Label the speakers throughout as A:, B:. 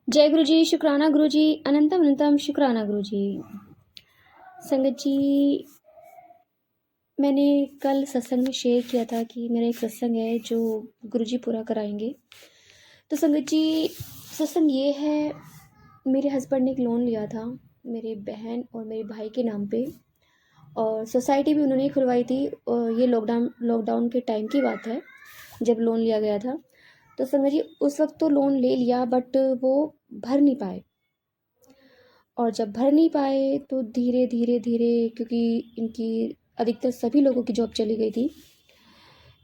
A: जय गुरु जी, शुक्राना गुरु जी, अनंतम अनंतम शुक्राना गुरु जी। संगत जी, मैंने कल सत्संग में शेयर किया था कि मेरा एक सत्संग है जो गुरु जी पूरा कराएंगे। तो संगत जी, सत्संग ये है, मेरे हस्बैंड ने एक लोन लिया था मेरे बहन और मेरे भाई के नाम पे, और सोसाइटी भी उन्होंने ही खुलवाई थी। और ये लॉकडाउन के टाइम की बात है जब लोन लिया गया था। तो संगत जी, उस वक्त तो लोन ले लिया बट वो भर नहीं पाए। और जब भर नहीं पाए तो धीरे धीरे धीरे, क्योंकि इनकी अधिकतर सभी लोगों की जॉब चली गई थी,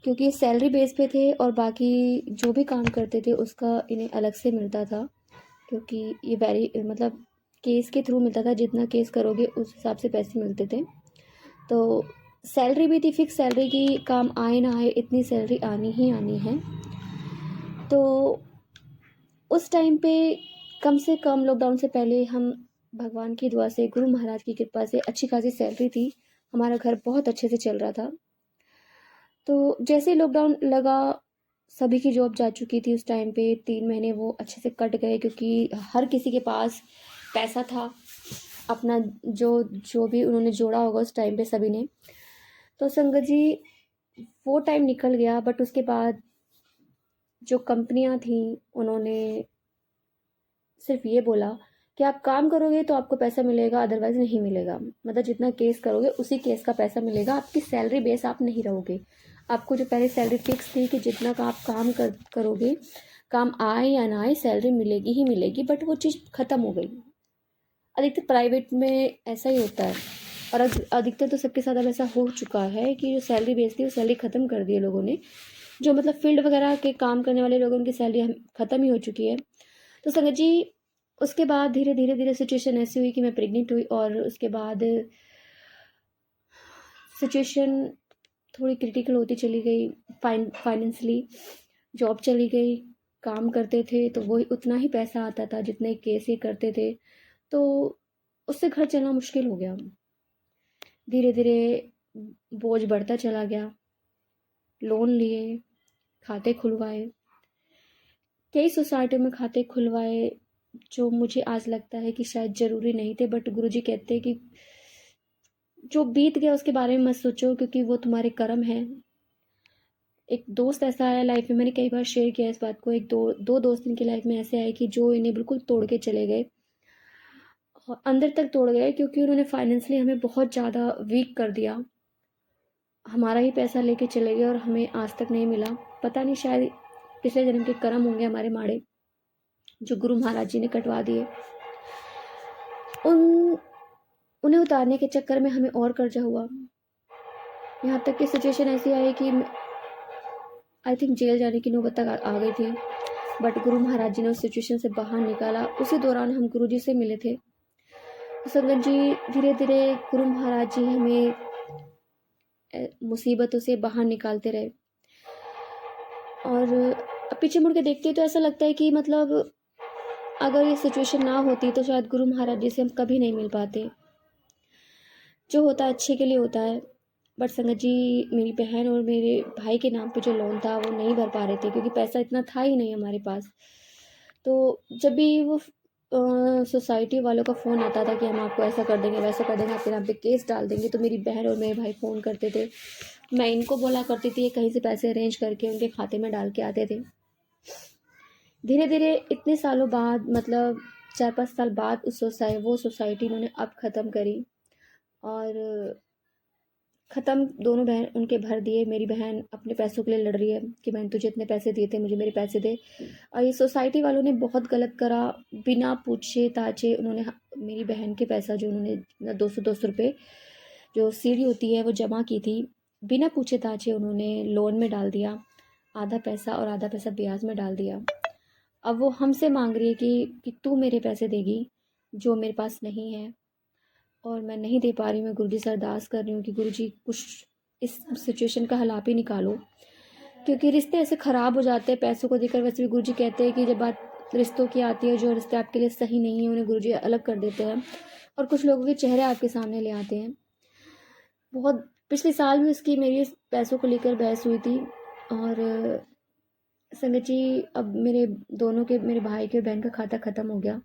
A: क्योंकि सैलरी बेस पे थे और बाकी जो भी काम करते थे उसका इन्हें अलग से मिलता था। क्योंकि ये वेरी मतलब केस के थ्रू मिलता था, जितना केस करोगे उस हिसाब से पैसे मिलते थे। तो सैलरी भी थी फिक्स सैलरी की, काम आए ना आए इतनी सैलरी आनी ही आनी है। तो उस टाइम पे कम से कम लॉकडाउन से पहले हम भगवान की दुआ से, गुरु महाराज की कृपा से अच्छी खासी सैलरी थी, हमारा घर बहुत अच्छे से चल रहा था। तो जैसे लॉकडाउन लगा, सभी की जॉब जा चुकी थी उस टाइम पे, 3 महीने वो अच्छे से कट गए क्योंकि हर किसी के पास पैसा था अपना, जो जो भी उन्होंने जोड़ा होगा उस टाइम पे सभी ने। तो संगत जी, वो टाइम निकल गया बट उसके बाद जो कंपनियां थी उन्होंने सिर्फ ये बोला कि आप काम करोगे तो आपको पैसा मिलेगा, अदरवाइज नहीं मिलेगा। मतलब जितना केस करोगे उसी केस का पैसा मिलेगा, आपकी सैलरी बेस आप नहीं रहोगे। आपको जो पहले सैलरी फिक्स थी कि जितना का आप काम करोगे, काम आए या ना आए सैलरी मिलेगी ही मिलेगी, बट वो चीज़ ख़त्म हो गई। अधिकतर प्राइवेट में ऐसा ही होता है, और अधिकतर तो सबके साथ अब ऐसा हो चुका है कि जो सैलरी बेस थी वो सैलरी ख़त्म कर दी है लोगों ने। जो मतलब फील्ड वगैरह के काम करने वाले लोगों की सैलरी ख़त्म ही हो चुकी है। तो संगत जी, उसके बाद धीरे धीरे धीरे सिचुएशन ऐसी हुई कि मैं प्रेग्नेंट हुई, और उसके बाद सिचुएशन थोड़ी क्रिटिकल होती चली गई। फाइनेंशली जॉब चली गई, काम करते थे तो वही उतना ही पैसा आता था जितने केस ये करते थे, तो उससे घर चलना मुश्किल हो गया। धीरे धीरे बोझ बढ़ता चला गया, लोन लिए, खाते खुलवाए, कई सोसाइटियों में खाते खुलवाए जो मुझे आज लगता है कि शायद ज़रूरी नहीं थे, बट गुरुजी कहते हैं कि जो बीत गया उसके बारे में मत सोचो क्योंकि वो तुम्हारे कर्म है। एक दोस्त ऐसा आया लाइफ में, मैंने कई बार शेयर किया इस बात को, एक दो दोस्त इनकी लाइफ में ऐसे आए कि जो इन्हें बिल्कुल तोड़ के चले गए, और अंदर तक तोड़ गए, क्योंकि उन्होंने फाइनेंशियली हमें बहुत ज़्यादा वीक कर दिया। हमारा ही पैसा लेके चले गए और हमें आज तक नहीं मिला। पता नहीं, शायद पिछले जन्म के कर्म होंगे हमारे माड़े, जो गुरु महाराज जी ने कटवा दिए। उन उन्हें उतारने के चक्कर में हमें और कर्जा हुआ, यहाँ तक कि सिचुएशन ऐसी आई कि आई थिंक जेल जाने की नौबत तक आ गई थी। बट गुरु महाराज जी ने उस सिचुएशन से बाहर निकाला। उसी दौरान हम गुरु जी से मिले थे। तो संगत जी, धीरे धीरे गुरु महाराज जी हमें मुसीबतों से बाहर निकालते रहे। और अब पीछे मुड़ के देखते तो ऐसा लगता है कि मतलब अगर ये सिचुएशन ना होती तो शायद गुरु महाराज जी से हम कभी नहीं मिल पाते। जो होता है अच्छे के लिए होता है। बट संगत जी, मेरी बहन और मेरे भाई के नाम पे जो लोन था वो नहीं भर पा रहे थे, क्योंकि पैसा इतना था ही नहीं हमारे पास। तो जब भी वो सोसाइटी वालों का फ़ोन आता था कि हम आपको ऐसा कर देंगे वैसा कर देंगे, आपके नाम पे केस डाल देंगे, तो मेरी बहन और मेरे भाई फ़ोन करते थे। मैं इनको बोला करती थी कहीं से पैसे अरेंज करके उनके खाते में डाल के आते थे। धीरे धीरे इतने सालों बाद, मतलब 4-5 साल बाद, वो सोसाइटी इन्होंने अब ख़त्म करी। और ख़त्म, दोनों बहन उनके भर दिए। मेरी बहन अपने पैसों के लिए लड़ रही है कि मैंने तुझे इतने पैसे दिए थे, मुझे मेरे पैसे दे। और ये सोसाइटी वालों ने बहुत गलत करा। बिना पूछे ताजे उन्होंने मेरी बहन के पैसा, जो उन्होंने 200-200 रुपये जो सीढ़ी होती है वो जमा की थी, बिना पूछे ताजे उन्होंने लोन में डाल दिया। आधा पैसा और आधा पैसा ब्याज में डाल दिया। अब वो हमसे मांग रही है कि तू मेरे पैसे देगी, जो मेरे पास नहीं है। और मैं नहीं दे पा रही हूँ। मैं गुरुजी से अरदास कर रही हूँ कि गुरुजी कुछ इस सिचुएशन का हल आप ही निकालो, क्योंकि रिश्ते ऐसे ख़राब हो जाते हैं पैसों को देकर। वैसे भी गुरुजी कहते हैं कि जब बात रिश्तों की आती है, जो रिश्ते आपके लिए सही नहीं है उन्हें गुरुजी अलग कर देते हैं, और कुछ लोगों के चेहरे आपके सामने ले आते हैं। बहुत पिछले साल भी उसकी मेरी पैसों को लेकर बहस हुई थी, और संगत जी, अब मेरे भाई के बैंक का खाता ख़त्म हो गया।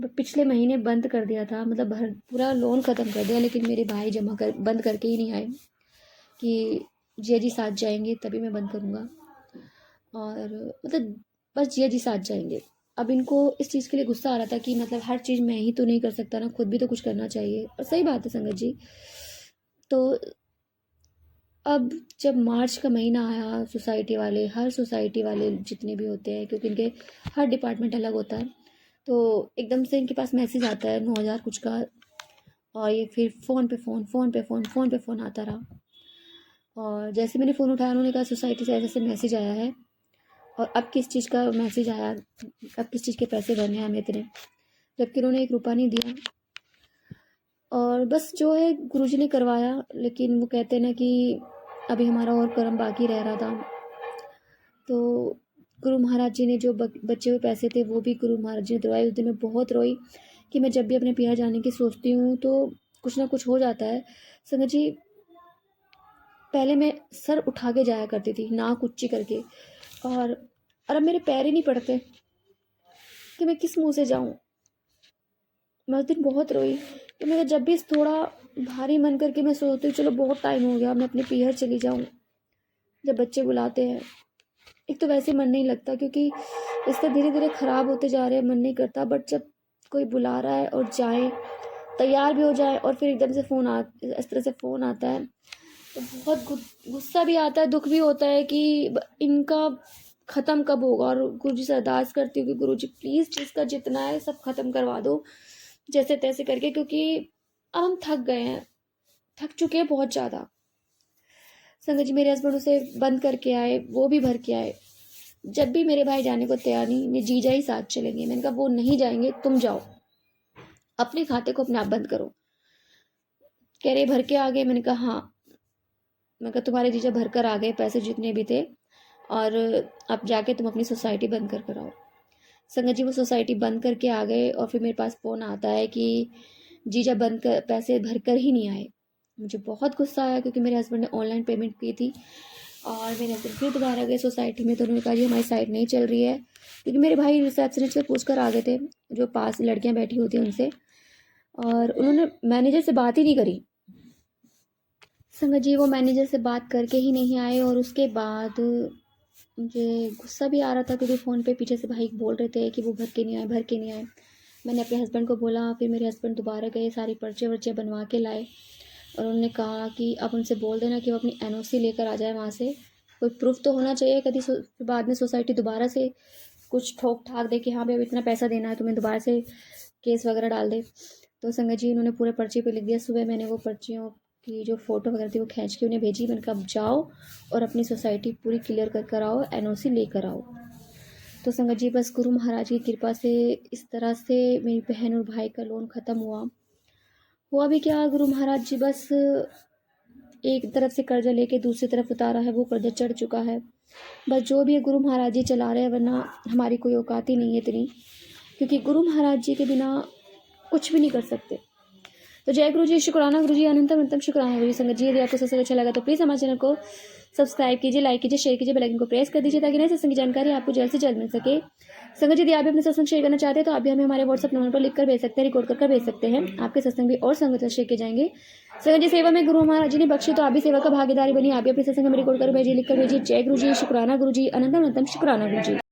A: पिछले महीने बंद कर दिया था, मतलब भर पूरा लोन ख़त्म कर दिया, लेकिन मेरे भाई जमा कर बंद करके ही नहीं आए कि जिया जी साथ जाएंगे तभी मैं बंद करूँगा। और मतलब बस जिया जी साथ जाएंगे। अब इनको इस चीज़ के लिए गुस्सा आ रहा था कि मतलब हर चीज़ मैं ही तो नहीं कर सकता ना, खुद भी तो कुछ करना चाहिए। और सही बात है संगत जी। तो अब जब मार्च का महीना आया, हर सोसाइटी वाले जितने भी होते हैं, क्योंकि इनके हर डिपार्टमेंट अलग होता है, तो एकदम से इनके पास मैसेज आता है 9,000 कुछ का। और ये फिर फ़ोन पे फ़ोन आता रहा। और जैसे मैंने फ़ोन उठाया, उन्होंने कहा सोसाइटी से ऐसे ऐसे मैसेज आया है, और अब किस चीज़ का मैसेज आया, अब किस चीज़ के पैसे भरने हैं हमें इतने, जबकि उन्होंने 1 रुपया नहीं दिया। और बस जो है गुरुजी ने करवाया, लेकिन वो कहते हैं ना कि अभी हमारा और कर्म बाकी रह रहा था। तो गुरु महाराज जी ने जो बचे हुए पैसे थे वो भी गुरु महाराज जी ने दिलवाए। उस दिन मैं बहुत रोई कि मैं जब भी अपने पिया जाने की सोचती हूँ तो कुछ ना कुछ हो जाता है। संगत जी, पहले मैं सर उठा के जाया करती थी, नाक ऊँची करके, और अब मेरे पैर ही नहीं पड़ते कि मैं किस मुँह से जाऊँ। मैं उस दिन बहुत रोई कि मेरा जब भी थोड़ा भारी मन करके मैं सोचती हूँ चलो बहुत टाइम हो गया, मैं अपने पीहर चली जाऊँ, जब बच्चे बुलाते हैं। एक तो वैसे मन नहीं लगता, क्योंकि रिश्ते धीरे धीरे ख़राब होते जा रहे हैं, मन नहीं करता। बट जब कोई बुला रहा है और जाए, तैयार भी हो जाए, और फिर एकदम से इस तरह से फ़ोन आता है, तो बहुत गुस्सा भी आता है, दुख भी होता है कि इनका ख़त्म कब होगा। और गुरु जी से अरदास करती हूँ कि गुरु जी प्लीज़ जिसका जितना है सब ख़त्म करवा दो, जैसे तैसे करके, क्योंकि अब हम थक गए हैं, थक चुके हैं बहुत ज़्यादा। संगत जी, मेरे हस्बैंड उसे बंद करके आए, वो भी भर के आए। जब भी मेरे भाई जाने को तैयार नहीं, मैं जीजा ही साथ चलेंगे। मैंने कहा वो नहीं जाएंगे, तुम जाओ, अपने खाते को अपने आप बंद करो। कह रहे भर के आ गए। मैंने कहा हाँ। मैं कहा तुम्हारे जीजा भर कर आ गए पैसे जितने भी थे, और अब जाके तुम अपनी सोसाइटी बंद कर आओ। संगत जी, वो सोसाइटी बंद करके आ गए, और फिर मेरे पास फ़ोन आता है कि जीजा बंद कर पैसे भर कर ही नहीं आए। मुझे बहुत गुस्सा आया, क्योंकि मेरे हस्बैंड ने ऑनलाइन पेमेंट की थी। और मेरे हस्बैंड फिर दोबारा गए सोसाइटी में, तो उन्होंने कहा जी हमारी साइट नहीं चल रही है, क्योंकि मेरे भाई रिसेप्शनिस्ट से पूछ कर आ गए थे, जो पास लड़कियां बैठी होती हैं उनसे। और उन्होंने मैनेजर से बात ही नहीं करी। संगत जी, वो मैनेजर से बात करके ही नहीं आए। और उसके बाद मुझे गुस्सा भी आ रहा था, क्योंकि फ़ोन पे पीछे से भाई बोल रहे थे कि वो भर के नहीं आए। मैंने अपने हस्बैंड को बोला, फिर मेरे हस्बैंड दोबारा गए, सारी पर्चे वर्चे बनवा के लाए, और उन्होंने कहा कि अब उनसे बोल देना कि वो अपनी एनओसी लेकर आ जाए वहाँ से। कोई प्रूफ तो होना चाहिए, कभी बाद में सोसाइटी दोबारा से कुछ ठोक ठाक दे कि हाँ भाई अब इतना पैसा देना है तुम्हें, दोबारा से केस वगैरह डाल दे। तो संगत जी, उन्होंने पूरे पर्चे पे लिख दिया। सुबह मैंने वो पर्चियों की जो फ़ोटो वगैरह थी वो खींच के उन्हें भेजी। मैंने कहा अब जाओ और अपनी सोसाइटी पूरी क्लियर कर आओ, एनओसी लेकर आओ। तो संगत जी, बस गुरु महाराज की कृपा से इस तरह से मेरी बहन और भाई का लोन ख़त्म हुआ भी क्या, गुरु महाराज जी बस एक तरफ से कर्जा लेके दूसरी तरफ उतारा है, वो कर्जा चढ़ चुका है। बस जो भी है गुरु महाराज जी चला रहे हैं, वरना हमारी कोई औकात ही नहीं है इतनी, क्योंकि गुरु महाराज जी के बिना कुछ भी नहीं कर सकते। तो जय गुरु जी, शुक्राना गुरु जी, अनंतम अनंतम शुक्राना गुरु जी। संगत जी, यदि आपको सत्संग अच्छा लगा तो प्लीज़ हमारे चैनल को सब्सक्राइब कीजिए, लाइक कीजिए, शेयर कीजिए, बेल आइकन को प्रेस कर दीजिए, ताकि नए सत्संग की जानकारी आपको जल्द से जल्द मिल सके। संगत जी, यदि आप भी अपने सत्संग शेयर करना चाहते हैं तो आप भी हमें हमारे व्हाट्सअप नंबर पर लिख कर भेज सकते हैं, रिकॉर्ड कर भेज सकते हैं। आपके सत्संग भी और संगत शेयर किए जाएंगे। संगत जी, सेवा में गुरु महाराज जी ने बख्शी, तो आप भी सेवा का भागीदारी बनी, आप भी अपने सत्संग में रिकॉर्ड कर भेजिए, लिख कर भेजिए। जय गुरु जी, शुक्राना गुरु जी, अनंतम अनंतम शुक्राना गुरु जी।